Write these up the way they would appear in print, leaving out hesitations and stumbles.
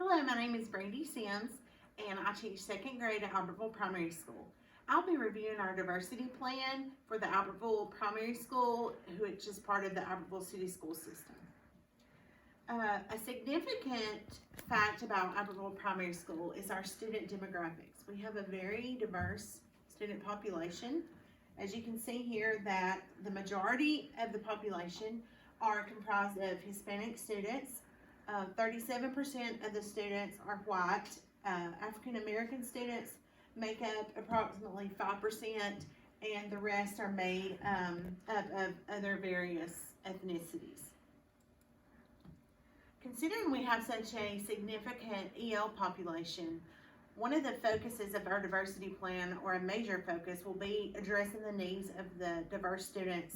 Hello, my name is Brandy Sims, and I teach second grade at Albertville Primary School. I'll be reviewing our diversity plan for the Albertville Primary School, which is part of the Albertville City School System. A significant fact about Albertville Primary School is our student demographics. We have a very diverse student population. As you can see here, that the majority of the population are comprised of Hispanic students. 37% of the students are white. African American students make up approximately 5%, and the rest are made up of other various ethnicities. Considering we have such a significant EL population, one of the focuses of our diversity plan, or a major focus, will be addressing the needs of the diverse students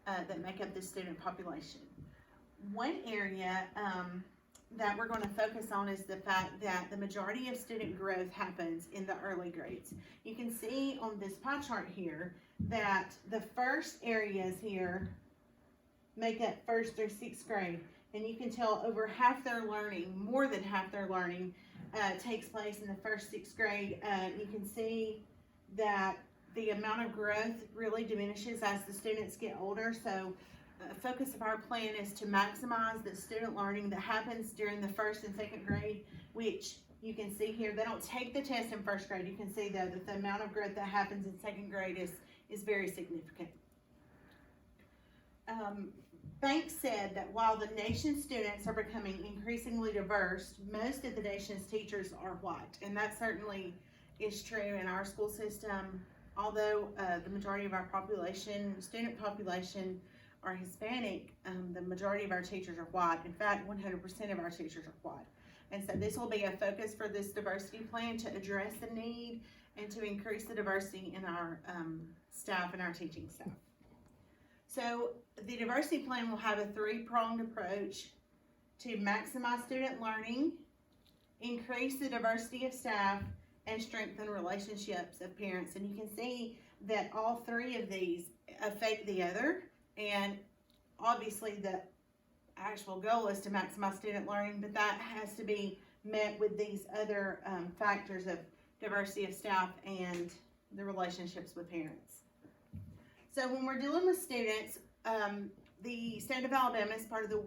that make up the student population. One area that we're going to focus on is the fact that the majority of student growth happens in the early grades. You can see on this pie chart here that the first areas here make up 1st through 6th grade, and you can tell over half their learning, more than half their learning, takes place in the 1st, 6th grade. You can see that the amount of growth really diminishes as the students get older. So focus of our plan is to maximize the student learning that happens during the 1st and 2nd grade, which you can see here. They don't take the test in 1st grade. You can see though that the amount of growth that happens in 2nd grade is very significant. Banks said that while the nation's students are becoming increasingly diverse, most of the nation's teachers are white, and that certainly is true in our school system. Although the majority of our student population are Hispanic, the majority of our teachers are white. In fact, 100% of our teachers are white. And so this will be a focus for this diversity plan, to address the need and to increase the diversity in our staff and our teaching staff. So the diversity plan will have a three-pronged approach to maximize student learning, increase the diversity of staff, and strengthen relationships of parents. And you can see that all three of these affect the other, and obviously the actual goal is to maximize student learning, but that has to be met with these other factors of diversity of staff and the relationships with parents. So when we're dealing with students, the state of Alabama is part of the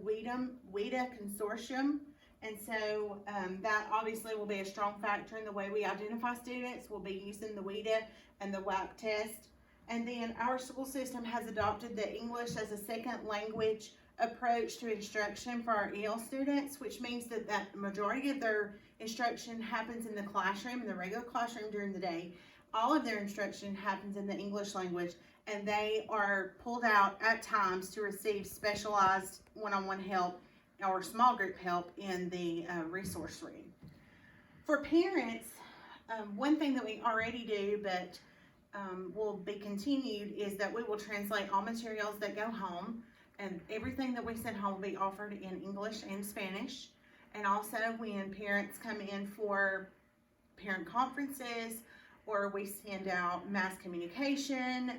WIDA consortium, and so that obviously will be a strong factor in the way we identify students. We'll be using the WIDA and the WAC test. And then our school system has adopted the English as a second language approach to instruction for our EL students, which means that the majority of their instruction happens in the classroom, in the regular classroom during the day. All of their instruction happens in the English language, and they are pulled out at times to receive specialized one-on-one help or small group help in the resource room. For parents, one thing that we already do, but will be continued, is that we will translate all materials that go home, and everything that we send home will be offered in English and Spanish. And also when parents come in for parent conferences, or we send out mass communication,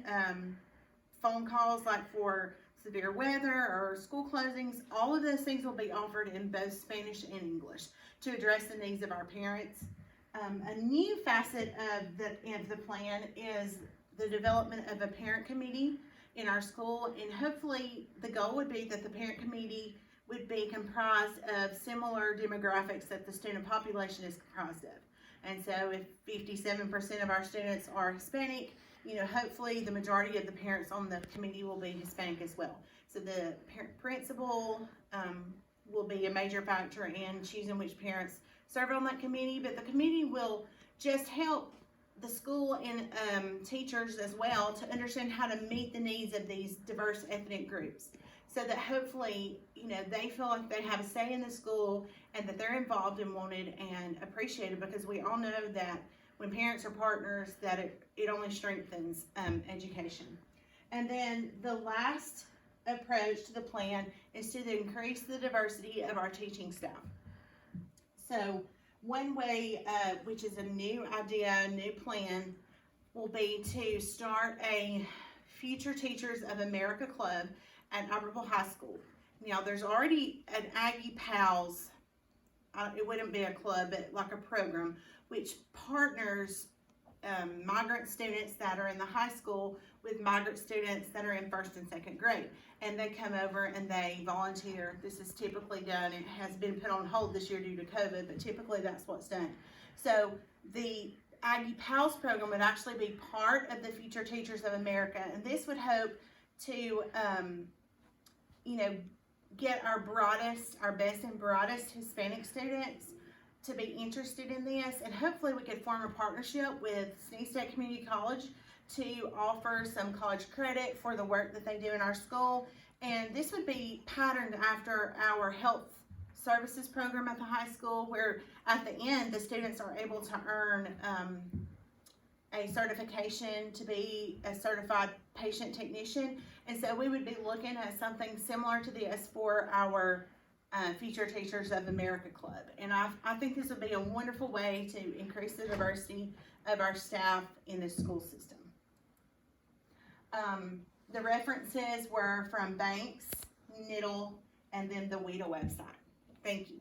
phone calls like for severe weather or school closings, all of those things will be offered in both Spanish and English to address the needs of our parents. A new facet of the plan is the development of a parent committee in our school, and hopefully the goal would be that the parent committee would be comprised of similar demographics that the student population is comprised of. And so if 57% of our students are Hispanic, hopefully the majority of the parents on the committee will be Hispanic as well. So the principal will be a major factor in choosing which parents serve on that committee, but the committee will just help the school and teachers as well to understand how to meet the needs of these diverse ethnic groups, so that hopefully they feel like they have a say in the school and that they're involved and wanted and appreciated, because we all know that when parents are partners, that it only strengthens education. And then the last approach to the plan is to increase the diversity of our teaching staff. So one way, which is a new idea, a new plan, will be to start a Future Teachers of America Club at Albertville High School. Now, there's already an Aggie Pals it wouldn't be a club, but like a program, which partners migrant students that are in the high school with migrant students that are in first and second grade. And they come over and they volunteer. This is typically done. It has been put on hold this year due to COVID, but typically that's what's done. So the Aggie Pals program would actually be part of the Future Teachers of America, and this would hope to, get our best and broadest Hispanic students to be interested in this, and hopefully we could form a partnership with Snead State Community College to offer some college credit for the work that they do in our school. And this would be patterned after our health services program at the high school, where at the end the students are able to earn a certification to be a certified patient technician. And so we would be looking at something similar to this for our Future Teachers of America Club. And I think this would be a wonderful way to increase the diversity of our staff in the school system. The references were from Banks, Niddle, and then the WIDA website. Thank you.